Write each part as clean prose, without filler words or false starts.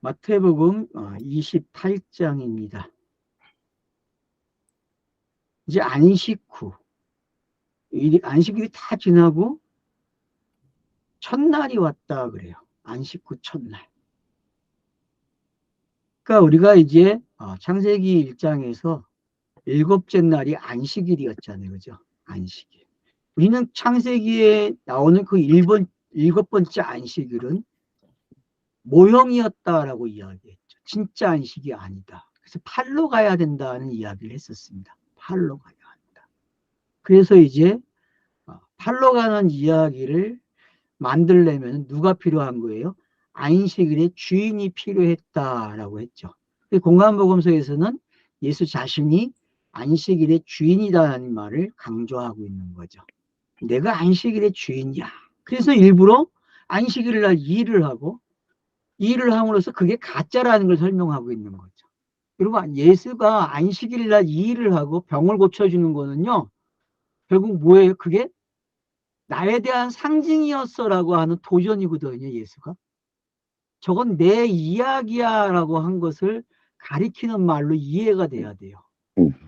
마태복음 28장입니다. 이제 안식 후, 안식일이 다 지나고 첫날이 왔다 그래요. 안식 후 첫날. 그러니까 우리가 이제 창세기 1장에서 일곱째 날이 안식일이었잖아요. 그죠? 안식일. 우리는 창세기에 나오는 그 일곱 번째 안식일은 모형이었다라고 이야기했죠. 진짜 안식이 아니다. 그래서 팔로 가야 된다는 이야기를 했었습니다. 팔로 가야 한다. 그래서 이제 팔로 가는 이야기를 만들려면 누가 필요한 거예요? 안식일의 주인이 필요했다라고 했죠. 공관복음서에서는 예수 자신이 안식일의 주인이다라는 말을 강조하고 있는 거죠. 내가 안식일의 주인이야. 그래서 일부러 안식일 날 일을 하고 일을 함으로써 그게 가짜라는 걸 설명하고 있는 거죠. 여러분, 예수가 안식일 날 일을 하고 병을 고쳐주는 거는요, 결국 뭐예요? 그게 나에 대한 상징이었어라고 하는 도전이거든요, 예수가. 저건 내 이야기야 라고 한 것을 가리키는 말로 이해가 돼야 돼요. 그러니까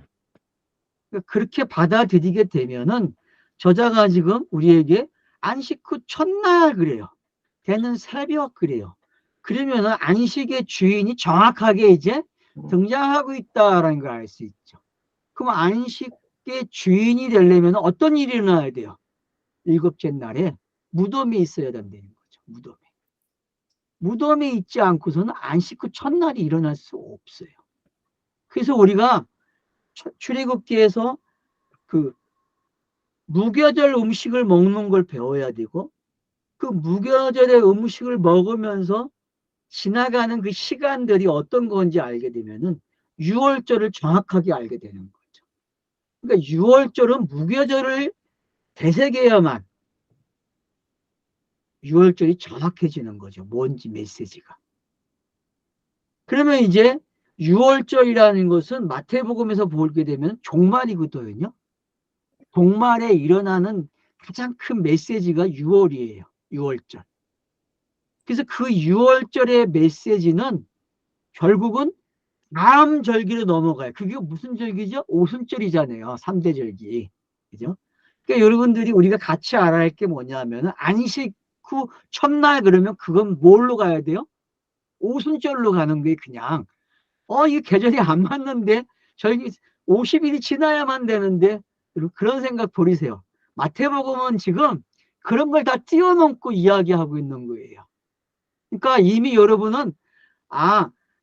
그렇게 받아들이게 되면은 저자가 지금 우리에게 안식 후 첫날 그래요. 되는 새벽 그래요. 그러면은 안식의 주인이 정확하게 이제 등장하고 있다라는 걸 알 수 있죠. 그럼 안식의 주인이 되려면 어떤 일이 일어나야 돼요? 일곱째 날에 무덤이 있어야 된다는 거죠. 무덤에. 무덤에 있지 않고서는 안식 후 첫날이 일어날 수 없어요. 그래서 우리가 출애굽기에서 그 무교절 음식을 먹는 걸 배워야 되고 그 무교절의 음식을 먹으면서 지나가는 그 시간들이 어떤 건지 알게 되면은 유월절을 정확하게 알게 되는 거죠. 그러니까 유월절은 무교절을 되새겨야만 유월절이 정확해지는 거죠. 뭔지 메시지가. 그러면 이제 유월절이라는 것은 마태복음에서 보게 되면 종말이거든요. 종말에 일어나는 가장 큰 메시지가 유월이에요. 유월절. 그래서 그 유월절의 메시지는 결국은 다음 절기로 넘어가요. 그게 무슨 절기죠? 오순절이잖아요. 3대 절기. 그죠? 그러니까 여러분들이 우리가 같이 알아야 할 게 뭐냐면 안식 후 첫날 그러면 그건 뭘로 가야 돼요? 오순절로 가는 게 그냥 이 계절이 안 맞는데 저희 50일이 지나야만 되는데 그런 생각 버리세요. 마태복음은 지금 그런 걸 다 뛰어넘고 이야기하고 있는 거예요. 그러니까 이미 여러분은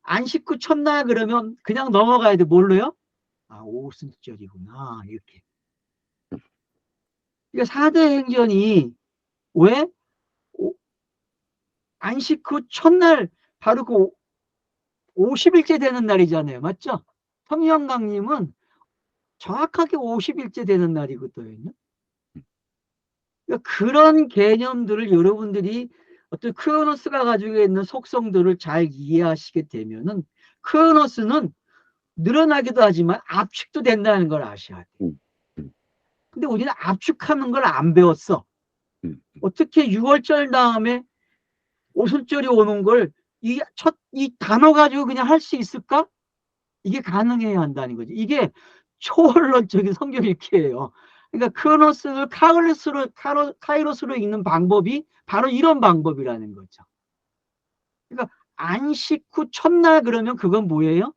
안식 후 첫날 그러면 그냥 넘어가야 돼. 뭘로요? 오순절이구나 이렇게. 그러니까 4대 행전이 왜 안식 후 첫날 바로 그 50일째 되는 날이잖아요. 맞죠? 성령강림은 정확하게 50일째 되는 날이거든요. 그러니까 그런 개념들을 여러분들이 어떤 크로노스가 가지고 있는 속성들을 잘 이해하시게 되면은 크로노스는 늘어나기도 하지만 압축도 된다는 걸 아셔야 돼요. 근데 우리는 압축하는 걸 안 배웠어. 어떻게 6월절 다음에 오순절이 오는 걸 이 단어 가지고 그냥 할 수 있을까? 이게 가능해야 한다는 거죠. 이게 초월론적인 성경 읽기예요. 그러니까 크로노스를 카이로스로 읽는 방법이 바로 이런 방법이라는 거죠. 그러니까 안식 후 첫날 그러면 그건 뭐예요?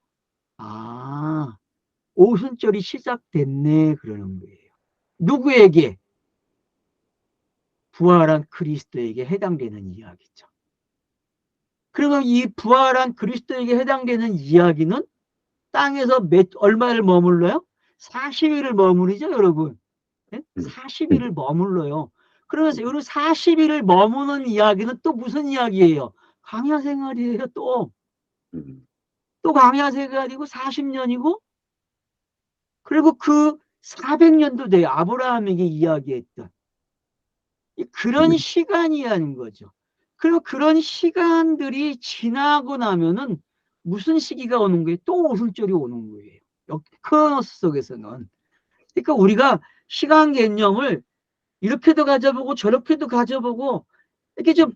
오순절이 시작됐네 그러는 거예요. 누구에게? 부활한 그리스도에게 해당되는 이야기죠. 그러면 이 부활한 그리스도에게 해당되는 이야기는 땅에서 얼마를 머물러요? 40일을 머무르죠, 여러분. 네? 40일을 머물러요. 그러면서 이 40일을 머무는 이야기는 또 무슨 이야기예요? 광야 생활이에요, 또. 또 광야 생활이고 40년이고 그리고 그 400년도 돼요. 아브라함에게 이야기했던. 그런 시간이라는 거죠. 그리고 그런 시간들이 지나고 나면은 무슨 시기가 오는 거예요? 또 오순절이 오는 거예요. 크로노스 속에서는. 그러니까 우리가 시간 개념을 이렇게도 가져보고 저렇게도 가져보고 이렇게 좀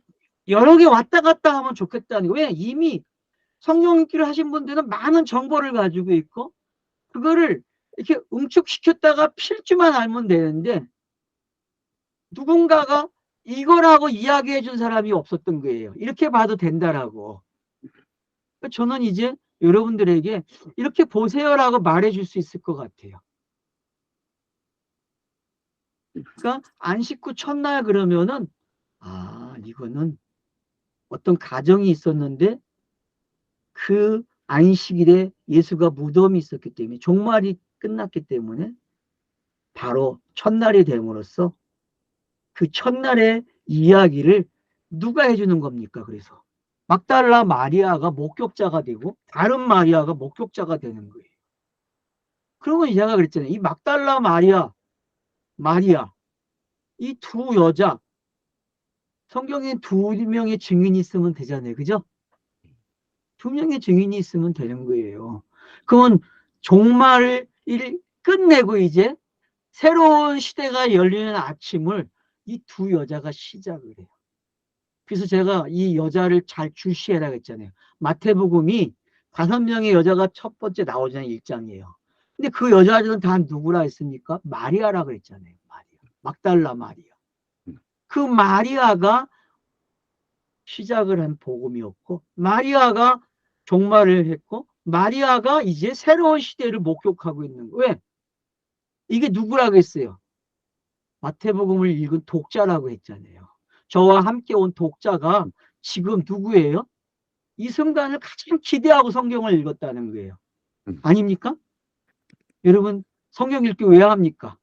여러 개 왔다 갔다 하면 좋겠다는 거예요. 왜? 이미 성경 읽기를 하신 분들은 많은 정보를 가지고 있고 그거를 이렇게 응축시켰다가 필주만 알면 되는데 누군가가 이거라고 이야기해 준 사람이 없었던 거예요. 이렇게 봐도 된다라고. 저는 이제 여러분들에게 이렇게 보세요라고 말해 줄 수 있을 것 같아요. 그러니까 안식 후 첫날 그러면은 이거는 어떤 가정이 있었는데 그 안식일에 예수가 무덤이 있었기 때문에 종말이 끝났기 때문에 바로 첫날이 됨으로써 그 첫날의 이야기를 누가 해주는 겁니까? 그래서 막달라 마리아가 목격자가 되고 다른 마리아가 목격자가 되는 거예요. 그러면 제가 그랬잖아요. 이 막달라 마리아 이 두 여자 성경에 두 명의 증인이 있으면 되잖아요. 그죠? 두 명의 증인이 있으면 되는 거예요. 그러면 종말을 끝내고 이제 새로운 시대가 열리는 아침을 이 두 여자가 시작을 해요. 그래서 제가 이 여자를 잘 주시해라 했잖아요. 마태복음이 5명의 여자가 첫 번째 나오잖아요. 1장이에요. 근데 그 여자들은 다 누구라 했습니까? 마리아라 그랬잖아요. 마리아. 막달라 마리아. 그 마리아가 시작을 한 복음이었고 마리아가 종말을 했고 마리아가 이제 새로운 시대를 목격하고 있는 거예요. 왜? 이게 누구라고 했어요? 마태복음을 읽은 독자라고 했잖아요. 저와 함께 온 독자가 지금 누구예요? 이 순간을 가장 기대하고 성경을 읽었다는 거예요. 아닙니까? 여러분 성경 읽기 왜 합니까?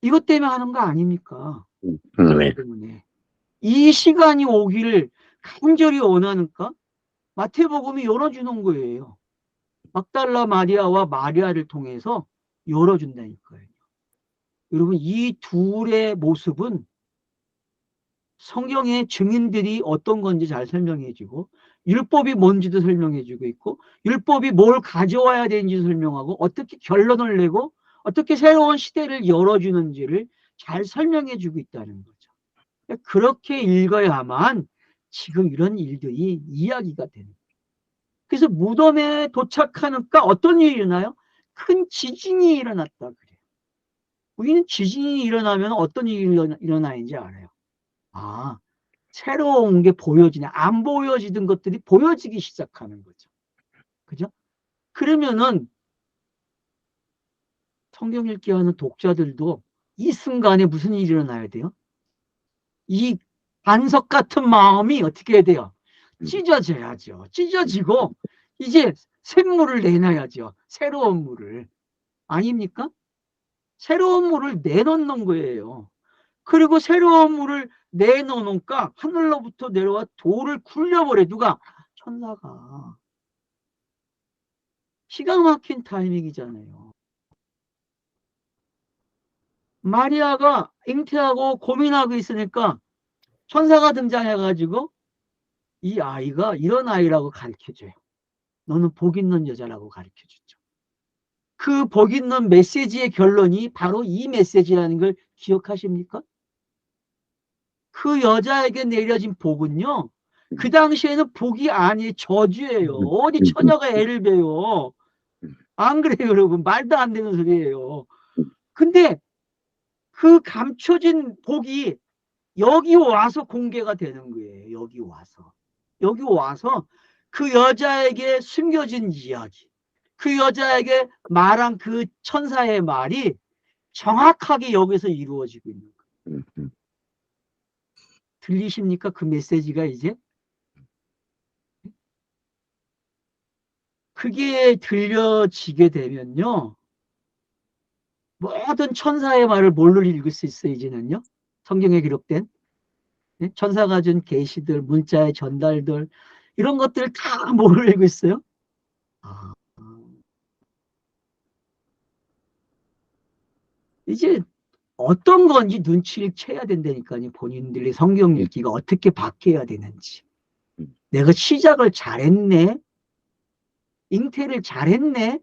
이것 때문에 하는 거 아닙니까? 네. 때문에. 이 시간이 오기를 간절히 원하니까 마태복음이 열어주는 거예요. 막달라 마리아와 마리아를 통해서 열어준다니까요. 여러분 이 둘의 모습은 성경의 증인들이 어떤 건지 잘 설명해주고 율법이 뭔지도 설명해주고 있고 율법이 뭘 가져와야 되는지 설명하고 어떻게 결론을 내고 어떻게 새로운 시대를 열어주는지를 잘 설명해주고 있다는 거죠. 그렇게 읽어야만 지금 이런 일들이 이야기가 되는 거예요. 그래서 무덤에 도착하니까 어떤 일이 일어나요? 큰 지진이 일어났다 그래요. 우리는 지진이 일어나면 어떤 일이 일어나는지 알아요. 새로운 게 보여지네. 안 보여지던 것들이 보여지기 시작하는 거죠. 그죠? 그러면은 성경 읽기 하는 독자들도 이 순간에 무슨 일이 일어나야 돼요? 이 반석 같은 마음이 어떻게 해야 돼요? 찢어져야죠. 찢어지고 이제 샘물을 내놔야죠. 새로운 물을. 아닙니까? 새로운 물을 내놓는 거예요. 그리고 새로운 물을 내놓으니까 하늘로부터 내려와 돌을 굴려버려. 누가? 천사가. 기가 막힌 타이밍이잖아요. 마리아가 잉태하고 고민하고 있으니까 천사가 등장해가지고 이 아이가 이런 아이라고 가르쳐줘요. 너는 복 있는 여자라고 가르쳐주죠. 그 복 있는 메시지의 결론이 바로 이 메시지라는 걸 기억하십니까? 그 여자에게 내려진 복은요. 그 당시에는 복이 아니 저주예요. 어디 처녀가 애를 베요. 안 그래요 여러분? 말도 안 되는 소리예요. 근데 그 감춰진 복이 여기 와서 공개가 되는 거예요. 여기 와서. 여기 와서 그 여자에게 숨겨진 이야기, 그 여자에게 말한 그 천사의 말이 정확하게 여기서 이루어지고 있는 거예요. 들리십니까? 그 메시지가 이제? 그게 들려지게 되면요. 모든 천사의 말을 뭘로 읽을 수 있어요, 이제는요? 성경에 기록된 천사가 준 계시들, 문자의 전달들 이런 것들 다 뭘로 읽고 있어요? 이제 어떤 건지 눈치를 채야 된다니까요. 본인들의 성경 읽기가 어떻게 바뀌어야 되는지. 내가 시작을 잘했네. 잉태를 잘했네.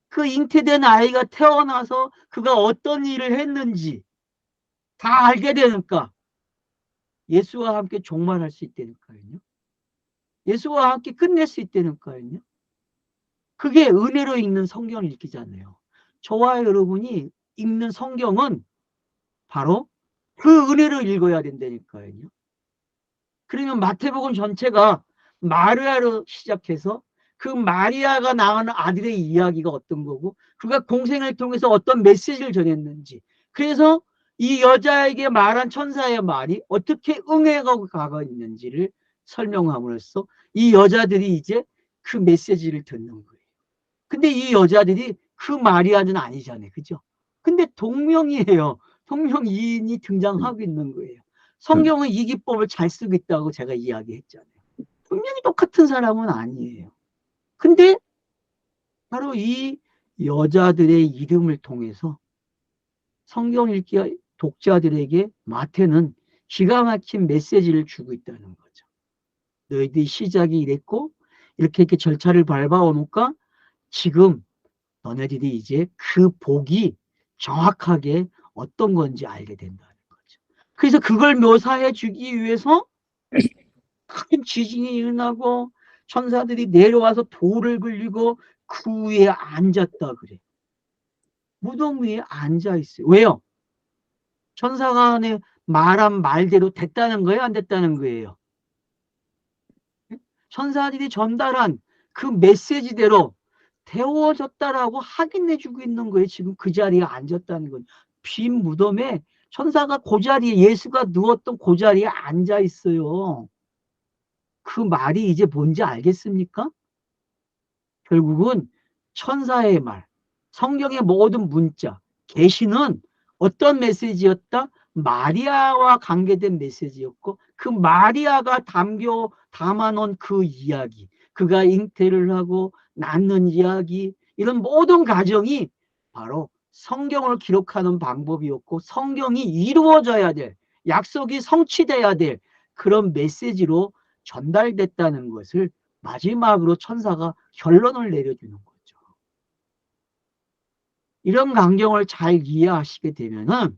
그 잉태된 아이가 태어나서 그가 어떤 일을 했는지 다 알게 되니까 예수와 함께 종말할 수 있다니까요. 예수와 함께 끝낼 수 있다니까요. 그게 은혜로 읽는 성경을 읽기잖아요. 저와 여러분이 읽는 성경은 바로 그 은혜로 읽어야 된다니까요. 그러면 마태복음 전체가 마리아로 시작해서 그 마리아가 낳은 아들의 이야기가 어떤 거고 그가 공생을 통해서 어떤 메시지를 전했는지, 그래서 이 여자에게 말한 천사의 말이 어떻게 응해가고 가고 있는지를 설명함으로써 이 여자들이 이제 그 메시지를 듣는 거예요. 근데 이 여자들이 그 마리아는 아니잖아요. 그죠? 근데 동명이에요. 동명이인이 등장하고 있는 거예요. 성경은 이 기법을 잘 쓰고 있다고 제가 이야기했잖아요. 분명히 똑같은 사람은 아니에요. 근데 바로 이 여자들의 이름을 통해서 성경 읽기 독자들에게 마태는 기가 막힌 메시지를 주고 있다는 거죠. 너희들이 시작이 이랬고 이렇게 절차를 밟아오니까 지금 너네들이 이제 그 복이 정확하게 어떤 건지 알게 된다는 거죠. 그래서 그걸 묘사해 주기 위해서 큰 지진이 일어나고 천사들이 내려와서 돌을 굴리고 그 위에 앉았다 그래. 무덤 위에 앉아 있어요. 왜요? 천사가 말한 말대로 됐다는 거예요? 안 됐다는 거예요? 천사들이 전달한 그 메시지대로 데워졌다라고 확인해주고 있는 거예요. 지금 그 자리에 앉았다는 건. 빈 무덤에 천사가 그 자리에, 예수가 누웠던 그 자리에 앉아 있어요. 그 말이 이제 뭔지 알겠습니까? 결국은 천사의 말, 성경의 모든 문자, 계시는 어떤 메시지였다? 마리아와 관계된 메시지였고, 그 마리아가 담아놓은 그 이야기, 그가 잉태를 하고 낳는 이야기, 이런 모든 과정이 바로 성경을 기록하는 방법이었고, 성경이 이루어져야 될, 약속이 성취돼야 될 그런 메시지로 전달됐다는 것을 마지막으로 천사가 결론을 내려주는 거죠. 이런 광경을 잘 이해하시게 되면은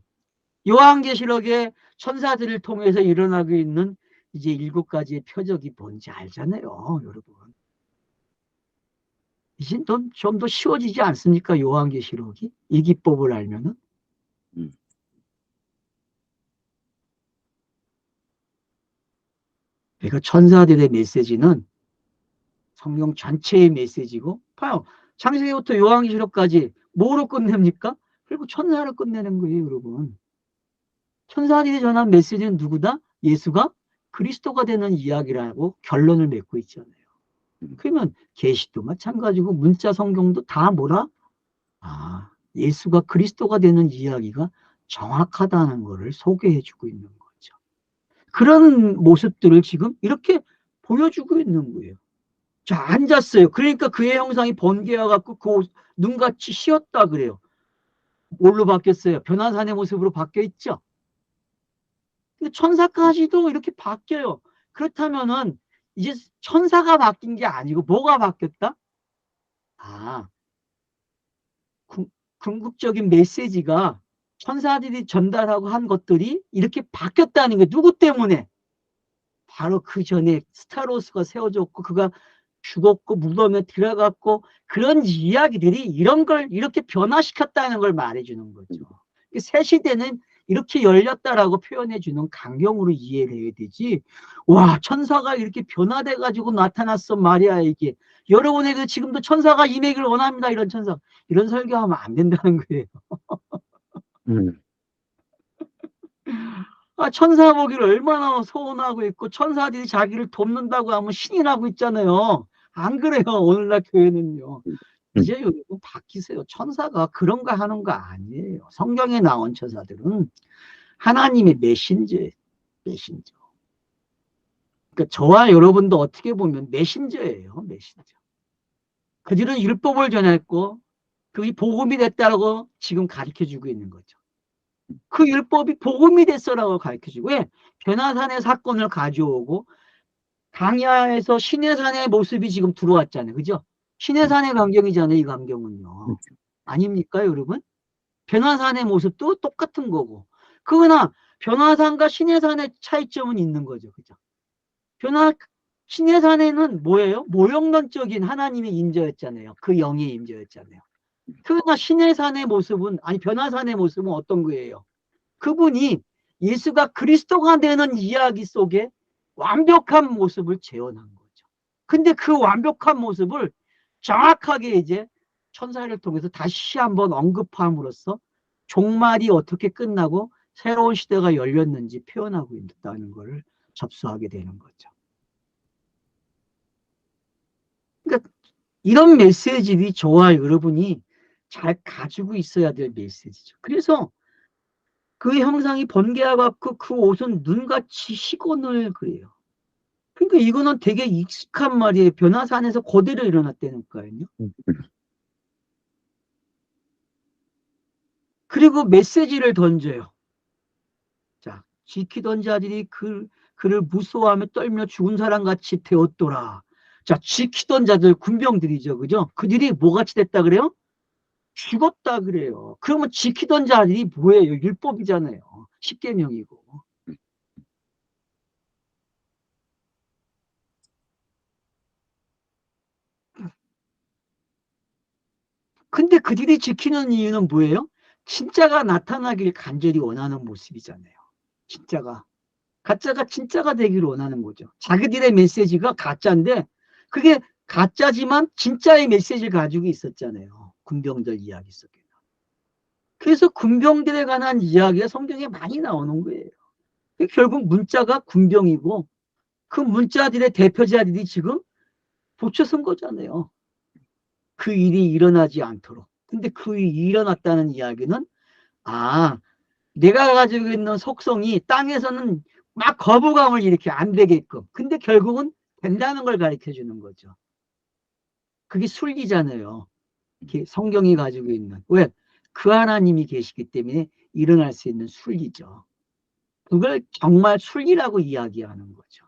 요한계시록의 천사들을 통해서 일어나고 있는 이제 7가지의 표적이 뭔지 알잖아요, 여러분. 이제 좀 더 쉬워지지 않습니까, 요한계시록이? 이 기법을 알면은. 그러니까 천사들의 메시지는 성경 전체의 메시지고, 봐요. 창세기부터 요한계시록까지 뭐로 끝냅니까? 그리고 천사로 끝내는 거예요, 여러분. 천사들이 전한 메시지는 누구다? 예수가 그리스도가 되는 이야기라고 결론을 맺고 있잖아요. 그러면 계시도 마찬가지고 문자 성경도 다 뭐라? 아, 예수가 그리스도가 되는 이야기가 정확하다는 것을 소개해주고 있는 거죠. 그런 모습들을 지금 이렇게 보여주고 있는 거예요. 자, 앉았어요. 그러니까 그의 형상이 번개와 같고 그 눈같이 쉬었다 그래요. 뭘로 바뀌었어요? 변화산의 모습으로 바뀌어 있죠. 근데 천사까지도 이렇게 바뀌어요. 그렇다면은 이제 천사가 바뀐 게 아니고 뭐가 바뀌었다? 아, 궁극적인 메시지가 천사들이 전달하고 한 것들이 이렇게 바뀌었다는 게 누구 때문에? 바로 그 전에 스타로스가 세워졌고 그가 죽었고 무덤에 들어갔고 그런 이야기들이 이런 걸 이렇게 변화시켰다는 걸 말해주는 거죠. 새 시대는 이렇게 열렸다라고 표현해주는 강경으로 이해를 해야 되지. 와, 천사가 이렇게 변화돼가지고 나타났어, 마리아에게. 여러분에게 지금도 천사가 임하기를 원합니다. 이런 천사. 이런 설교하면 안 된다는 거예요. 아, 천사 보기를 얼마나 소원하고 있고 천사들이 자기를 돕는다고 하면 신이 나고 있잖아요. 안 그래요? 오늘날 교회는요. 이제 여러분 바뀌세요. 천사가 그런 거 하는 거 아니에요. 성경에 나온 천사들은 하나님의 메신저예요. 메신저. 그러니까 저와 여러분도 어떻게 보면 메신저예요. 메신저. 그들은 율법을 전했고 그게 복음이 됐다고 지금 가르쳐주고 있는 거죠. 그 율법이 복음이 됐어라고 가르쳐주고, 왜? 변화산의 사건을 가져오고 강야에서 시내산의 모습이 지금 들어왔잖아요. 그죠? 시내산의 광경이잖아요. 이 광경은요. 아닙니까, 여러분? 변화산의 모습도 똑같은 거고. 그러나 변화산과 시내산의 차이점은 있는 거죠. 그죠? 신의 산에는 뭐예요? 모형론적인 하나님의 임재였잖아요. 그 영의 임재였잖아요. 그러나 신의 산의 모습은, 아니 변화산의 모습은 어떤 거예요? 그분이 예수가 그리스도가 되는 이야기 속에 완벽한 모습을 재현한 거죠. 근데 그 완벽한 모습을 정확하게 이제 천사를 통해서 다시 한번 언급함으로써 종말이 어떻게 끝나고 새로운 시대가 열렸는지 표현하고 있다는 것을 접수하게 되는 거죠. 그러니까 이런 메시지들이 저와 여러분이 잘 가지고 있어야 될 메시지죠. 그래서 그 형상이 번개와 같고 그 옷은 눈같이 희건을 그래요. 그러니까 이거는 되게 익숙한 말이에요. 변화산에서 그대로 일어났다니까요. 그리고 메시지를 던져요. 자, 지키던 자들이 그를 무서워하며 떨며 죽은 사람같이 되었더라. 자, 지키던 자들 군병들이죠. 그죠? 그들이 뭐같이 됐다 그래요? 죽었다 그래요. 그러면 지키던 자들이 뭐예요? 율법이잖아요. 십계명이고. 근데 그들이 지키는 이유는 뭐예요? 진짜가 나타나길 간절히 원하는 모습이잖아요. 진짜가. 가짜가 진짜가 되기를 원하는 거죠. 자기들의 메시지가 가짜인데 그게 가짜지만 진짜의 메시지를 가지고 있었잖아요. 군병들 이야기 속에. 그래서 군병들에 관한 이야기가 성경에 많이 나오는 거예요. 결국 문자가 군병이고 그 문자들의 대표자들이 지금 붙여 쓴 거잖아요. 그 일이 일어나지 않도록. 근데 그 일이 일어났다는 이야기는 아, 내가 가지고 있는 속성이 땅에서는 막 거부감을 일으켜 안 되게끔. 근데 결국은 된다는 걸 가르쳐 주는 거죠. 그게 순리잖아요. 성경이 가지고 있는. 왜? 그 하나님이 계시기 때문에 일어날 수 있는 순리죠. 그걸 정말 순리라고 이야기하는 거죠.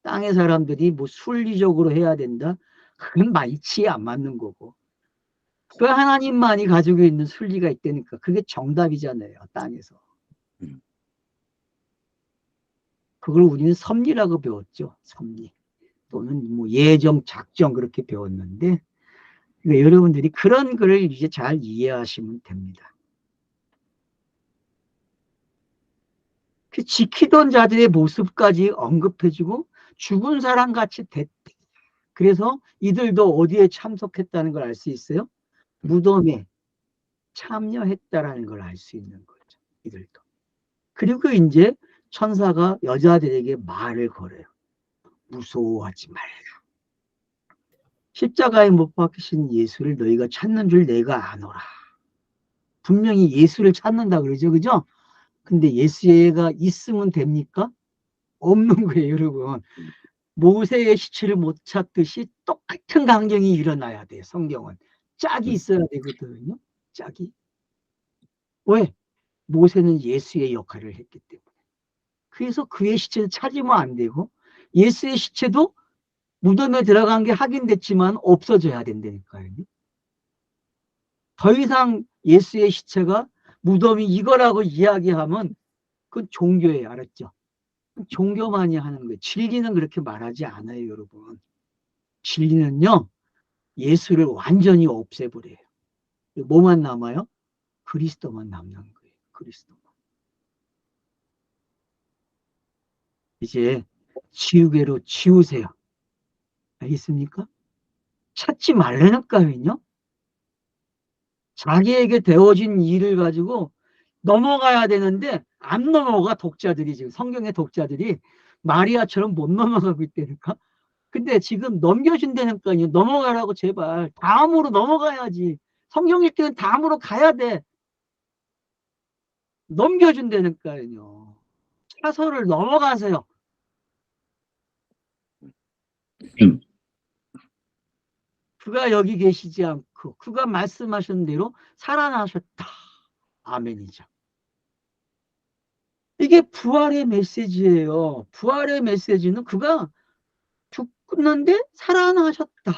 땅의 사람들이 뭐 순리적으로 해야 된다? 그건 말치에 안 맞는 거고. 그 하나님만이 가지고 있는 순리가 있다니까 그게 정답이잖아요. 땅에서. 그걸 우리는 섭리라고 배웠죠. 섭리. 또는 뭐 예정, 작정 그렇게 배웠는데 그러니까 여러분들이 그런 글을 이제 잘 이해하시면 됩니다. 그 지키던 자들의 모습까지 언급해주고 죽은 사람 같이 됐다. 그래서 이들도 어디에 참석했다는 걸 알 수 있어요? 무덤에 참여했다라는 걸 알 수 있는 거죠. 이들도. 그리고 이제 천사가 여자들에게 말을 걸어요. 무서워하지 말라. 십자가에 못 박히신 예수를 너희가 찾는 줄 내가 아노라. 분명히 예수를 찾는다 그러죠. 그죠? 근데 예수가 있으면 됩니까? 없는 거예요, 여러분. 모세의 시체를 못 찾듯이 똑같은 광경이 일어나야 돼요, 성경은. 짝이 있어야 되거든요. 짝이. 왜? 모세는 예수의 역할을 했기 때문에. 그래서 그의 시체를 찾으면 안 되고 예수의 시체도 무덤에 들어간 게 확인됐지만 없어져야 된다니까요. 더 이상 예수의 시체가 무덤이 이거라고 이야기하면 그건 종교예요. 알았죠? 종교만이 하는 거예요. 진리는 그렇게 말하지 않아요, 여러분. 진리는요, 예수를 완전히 없애버려요. 뭐만 남아요? 그리스도만 남는 거예요. 그리스도만. 이제 지우개로 지우세요. 알겠습니까? 찾지 말라니까요. 자기에게 되어진 일을 가지고 넘어가야 되는데 안 넘어가 독자들이 지금 성경의 독자들이 마리아처럼 못 넘어가고 있다니까. 근데 지금 넘겨준다니까요. 넘어가라고 제발. 다음으로 넘어가야지. 성경 읽기는 다음으로 가야 돼. 넘겨준다니까요. 차서를 넘어가세요. 그가 여기 계시지 않고 그가 말씀하신 대로 살아나셨다. 아멘이죠. 이게 부활의 메시지예요. 부활의 메시지는 그가 죽었는데 살아나셨다.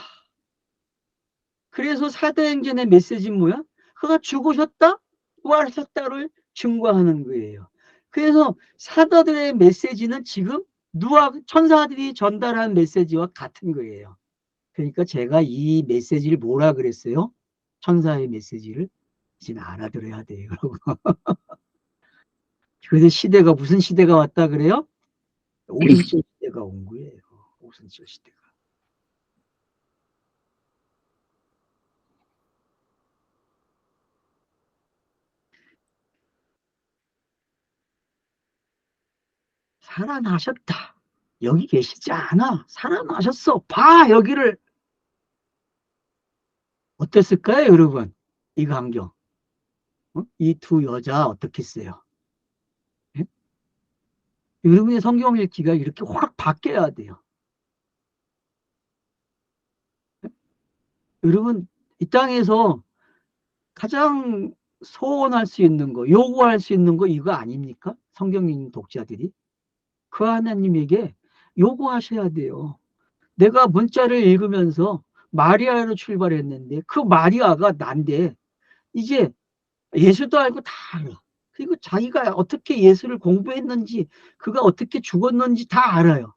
그래서 사도행전의 메시지는 뭐야? 그가 죽으셨다, 부활하셨다를 증거하는 거예요. 그래서 사도들의 메시지는 지금 천사들이 전달한 메시지와 같은 거예요. 그러니까 제가 이 메시지를 뭐라 그랬어요? 천사의 메시지를 이제 알아들어야 돼요. 그래서 시대가 무슨 시대가 왔다 그래요? 오순절 시대가 온 거예요. 오순절 시대가. 살아나셨다. 여기 계시지 않아. 살아나셨어. 봐 여기를. 어땠을까요 여러분? 이 광경. 이 두 여자 어떻겠어요? 예? 여러분의 성경 읽기가 이렇게 확 바뀌어야 돼요. 예? 여러분 이 땅에서 가장 소원할 수 있는 거, 요구할 수 있는 거 이거 아닙니까? 성경 읽는 독자들이. 그 하나님에게 요구하셔야 돼요. 내가 문자를 읽으면서 마리아로 출발했는데 그 마리아가 난데 이제 예수도 알고 다 알아. 그리고 자기가 어떻게 예수를 공부했는지 그가 어떻게 죽었는지 다 알아요.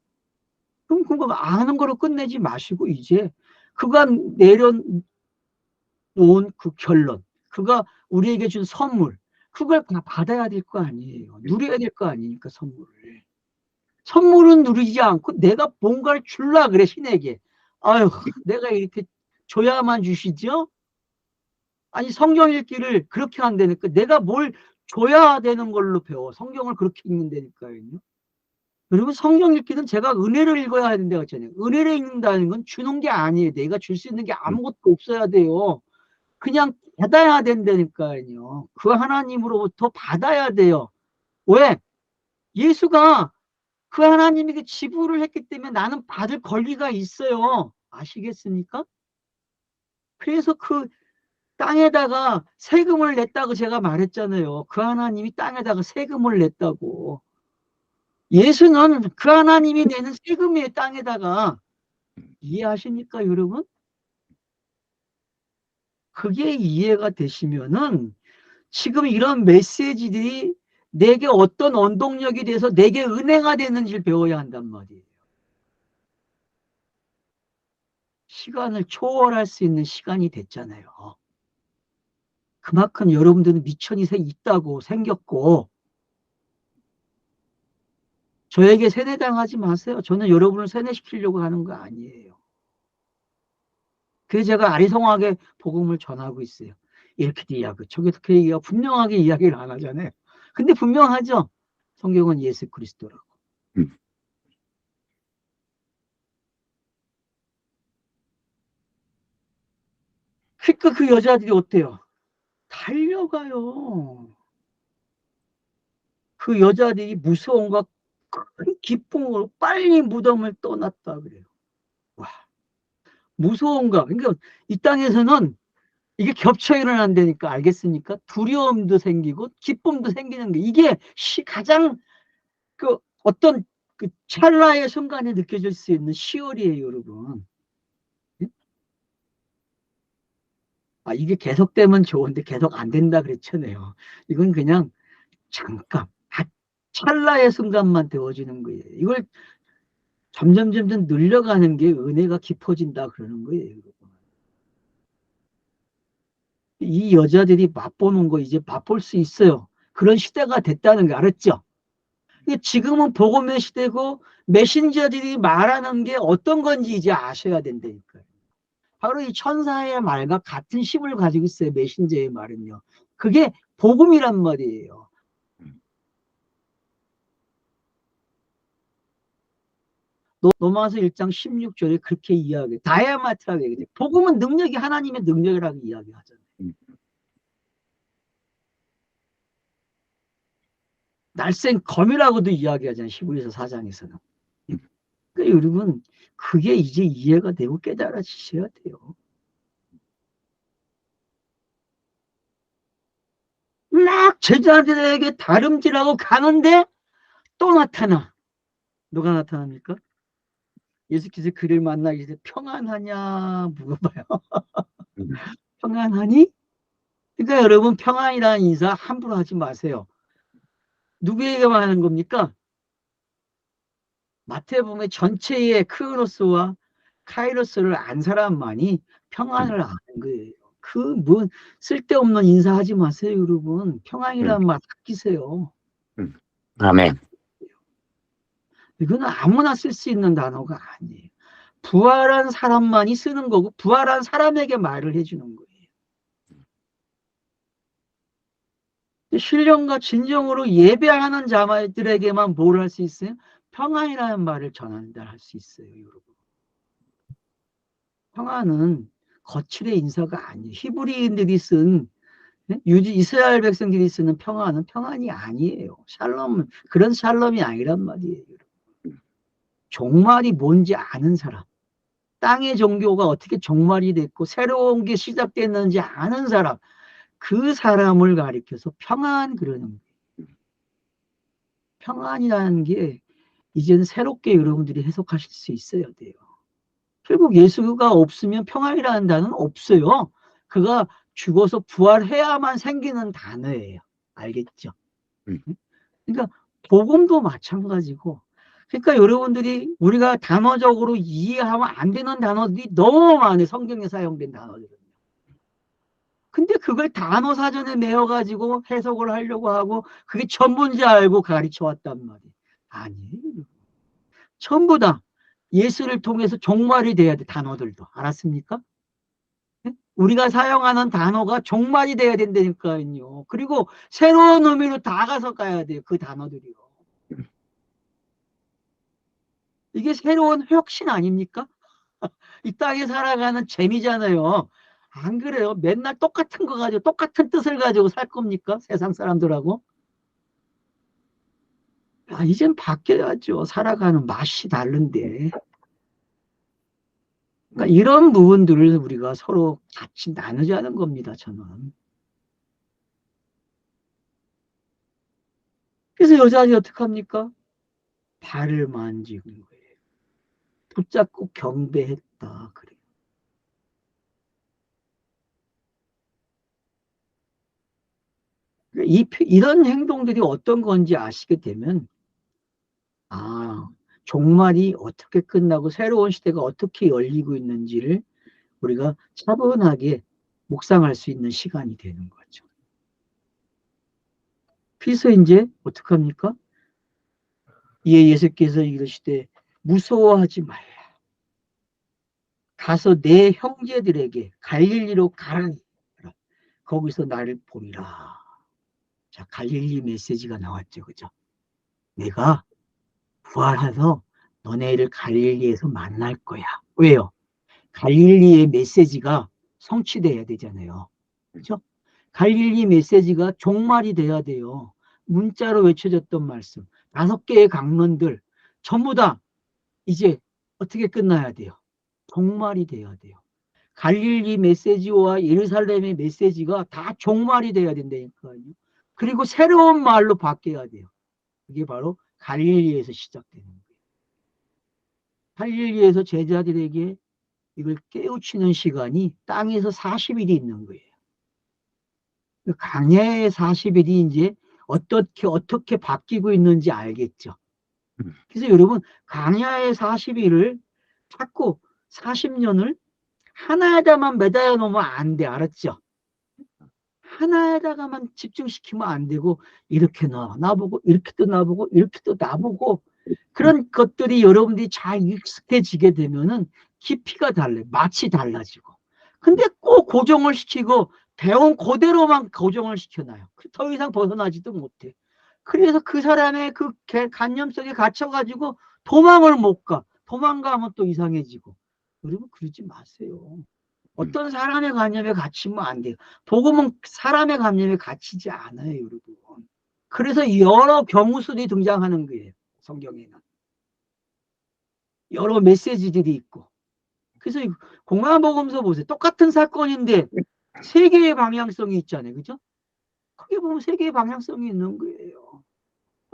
그럼 그거 아는 거로 끝내지 마시고 이제 그가 내려놓은 그 결론, 그가 우리에게 준 선물, 그걸 다 받아야 될 거 아니에요. 누려야 될 거 아니니까 선물을. 선물은 누리지 않고 내가 뭔가를 줄라 그래 신에게. 아유 내가 이렇게 줘야만 주시죠? 아니 성경 읽기를 그렇게 한다니까 내가 뭘 줘야 되는 걸로 배워. 성경을 그렇게 읽는다니까요. 그리고 성경 읽기는 제가 은혜를 읽어야 하는데 그렇잖아요. 은혜를 읽는다는 건 주는 게 아니에요. 내가 줄 수 있는 게 아무것도 없어야 돼요. 그냥 받아야 된다니까요. 그 하나님으로부터 받아야 돼요. 왜? 예수가 그 하나님에게 지불을 했기 때문에 나는 받을 권리가 있어요. 아시겠습니까? 그래서 그 땅에다가 세금을 냈다고 제가 말했잖아요. 그 하나님이 땅에다가 세금을 냈다고. 예수는 그 하나님이 내는 세금의 땅에다가 이해하십니까, 여러분? 그게 이해가 되시면은 지금 이런 메시지들이 내게 어떤 원동력이 돼서 내게 은혜가 되는지를 배워야 한단 말이에요. 시간을 초월할 수 있는 시간이 됐잖아요. 그만큼 여러분들은 미천이 있다고 생겼고 저에게 세뇌당하지 마세요. 저는 여러분을 세뇌시키려고 하는 거 아니에요. 그래서 제가 아리송하게 복음을 전하고 있어요. 이렇게 이야기, 저렇게 얘기가 분명하게 이야기를 안 하잖아요. 근데 분명하죠. 성경은 예수 그리스도라고. 그러니까 그 여자들이 어때요? 달려가요. 그 여자들이 무서움과 큰 기쁨으로 빨리 무덤을 떠났다 그래요. 와, 무서움과 그러니까 이 땅에서는 이게 겹쳐 일어난다니까 알겠습니까? 두려움도 생기고 기쁨도 생기는 게 이게 가장 그 어떤 그 찰나의 순간에 느껴질 수 있는 시월이에요, 여러분. 아, 이게 계속되면 좋은데 계속 안 된다 그랬잖아요. 이건 그냥 잠깐, 찰나의 순간만 되어지는 거예요. 이걸 점점 늘려가는 게 은혜가 깊어진다 그러는 거예요. 여러분. 이 여자들이 맛보는 거 이제 맛볼 수 있어요. 그런 시대가 됐다는 거 알았죠? 지금은 복음의 시대고 메신저들이 말하는 게 어떤 건지 이제 아셔야 된다니까요. 바로 이 천사의 말과 같은 힘을 가지고 있어요. 메신저의 말은요. 그게 복음이란 말이에요. 로마서 1장 16절에 그렇게 이야기해요. 다이아마트라고 얘기해요. 복음은 능력이 하나님의 능력이라고 이야기하잖아요. 날쌘 검이라고도 이야기하잖아요. 히브리서 4장에서는. 그러니까 여러분 그게 이제 이해가 되고 깨달아지셔야 돼요. 막 제자들에게 다름질하고 가는데 또 나타나. 누가 나타납니까? 예수께서 그를 만나기 전에 평안하냐 물어봐요. 평안하니? 그러니까 여러분 평안이라는 인사 함부로 하지 마세요. 누구에게만 하는 겁니까? 마태복음의 전체의 크로스와 카이로스를 안 사람만이 평안을 아는 거예요. 뭐 쓸데없는 인사하지 마세요, 여러분. 평안이라는 말 아끼세요. 아멘. 이거는 아무나 쓸 수 있는 단어가 아니에요. 부활한 사람만이 쓰는 거고 부활한 사람에게 말을 해주는 거예요. 신령과 진정으로 예배하는 자들에게만 뭘 할 수 있어요? 평안이라는 말을 전할 수 있어요, 여러분. 평안은 거칠의 인사가 아니에요. 히브리인들이 쓴 이스라엘 백성들이 쓰는 평안은 평안이 아니에요. 샬롬은 그런 샬롬이 아니란 말이에요. 종말이 뭔지 아는 사람, 땅의 종교가 어떻게 종말이 됐고 새로운 게 시작됐는지 아는 사람, 그 사람을 가리켜서 평안 그러는 거예요. 평안이라는 게 이제는 새롭게 여러분들이 해석하실 수 있어야 돼요. 결국 예수가 없으면 평안이라는 단어는 없어요. 그가 죽어서 부활해야만 생기는 단어예요. 알겠죠? 그러니까 복음도 마찬가지고, 그러니까 여러분들이 우리가 단어적으로 이해하면 안 되는 단어들이 너무 많아요. 성경에 사용된 단어들은. 근데 그걸 단어 사전에 메워가지고 해석을 하려고 하고 그게 전부인지 알고 가르쳐 왔단 말이에요. 아니에요. 전부 다 예수를 통해서 종말이 돼야 돼, 단어들도. 알았습니까? 우리가 사용하는 단어가 종말이 돼야 된다니까요. 그리고 새로운 의미로 다가서 가야 돼요, 그 단어들이요. 이게 새로운 혁신 아닙니까? 이 땅에 살아가는 재미잖아요. 안 그래요? 맨날 똑같은 거 가지고 똑같은 뜻을 가지고 살 겁니까? 세상 사람들하고. 이젠 바뀌어야죠. 살아가는 맛이 다른데. 그러니까 이런 부분들을 우리가 서로 같이 나누자는 겁니다, 저는. 그래서 여자들이 어떡합니까? 발을 만지는 거예요. 붙잡고 경배했다. 그래요. 이런 행동들이 어떤 건지 아시게 되면, 종말이 어떻게 끝나고 새로운 시대가 어떻게 열리고 있는지를 우리가 차분하게 묵상할 수 있는 시간이 되는 거죠. 그래서 이제 어떡합니까? 이에 예수께서 이르시되 무서워하지 말라. 가서 내 형제들에게 갈릴리로 가라. 거기서 나를 보리라. 자, 갈릴리 메시지가 나왔죠. 그죠? 내가 부활해서 너네를 갈릴리에서 만날 거야. 왜요? 갈릴리의 메시지가 성취돼야 되잖아요. 그렇죠? 갈릴리 메시지가 종말이 돼야 돼요. 문자로 외쳐졌던 말씀. 5개의 강론들 전부 다 이제 어떻게 끝나야 돼요? 종말이 돼야 돼요. 갈릴리 메시지와 예루살렘의 메시지가 다 종말이 돼야 된다니까요. 그리고 새로운 말로 바뀌어야 돼요. 이게 바로 갈릴리에서 시작되는 거예요. 갈릴리에서 제자들에게 이걸 깨우치는 시간이 땅에서 40일이 있는 거예요. 강야의 40일이 이제 어떻게 바뀌고 있는지 알겠죠. 그래서 여러분, 강야의 40일을 자꾸 40년을 하나에다만 매달아 놓으면 안 돼. 알았죠? 하나에다가만 집중시키면 안 되고, 이렇게 나보고, 이렇게 또 나보고, 이렇게 또 나보고, 그런 것들이 여러분들이 잘 익숙해지게 되면은 깊이가 달라요. 맛이 달라지고. 근데 꼭 고정을 시키고, 배운 그대로만 고정을 시켜놔요. 더 이상 벗어나지도 못해. 그래서 그 사람의 그 관념 속에 갇혀가지고 도망을 못 가. 도망가면 또 이상해지고. 여러분, 그러지 마세요. 어떤 사람의 관념에 갇히면 안 돼요. 복음은 사람의 관념에 갇히지 않아요, 여러분. 그래서 여러 경우들이 등장하는 거예요, 성경에는. 여러 메시지들이 있고. 그래서 공안복음서 보세요. 똑같은 사건인데 3개의 방향성이 있잖아요, 그죠? 크게 보면 3개의 방향성이 있는 거예요.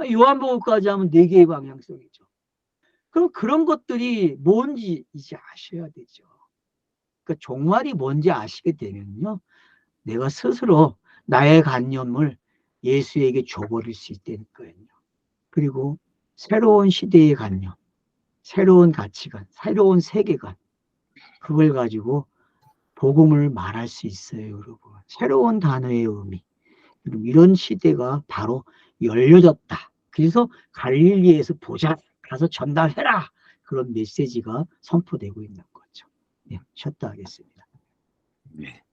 요한복음까지 하면 4개의 방향성이죠. 그럼 그런 것들이 뭔지 이제 아셔야 되죠. 그러니까 종말이 뭔지 아시게 되면요, 내가 스스로 나의 관념을 예수에게 줘버릴 수 있다는 거예요. 그리고 새로운 시대의 관념, 새로운 가치관, 새로운 세계관, 그걸 가지고 복음을 말할 수 있어요, 여러분. 새로운 단어의 의미. 이런 시대가 바로 열려졌다. 그래서 갈릴리에서 보자, 가서 전달해라. 그런 메시지가 선포되고 있는 거죠. 네, 쉬었다 하겠습니다. 네.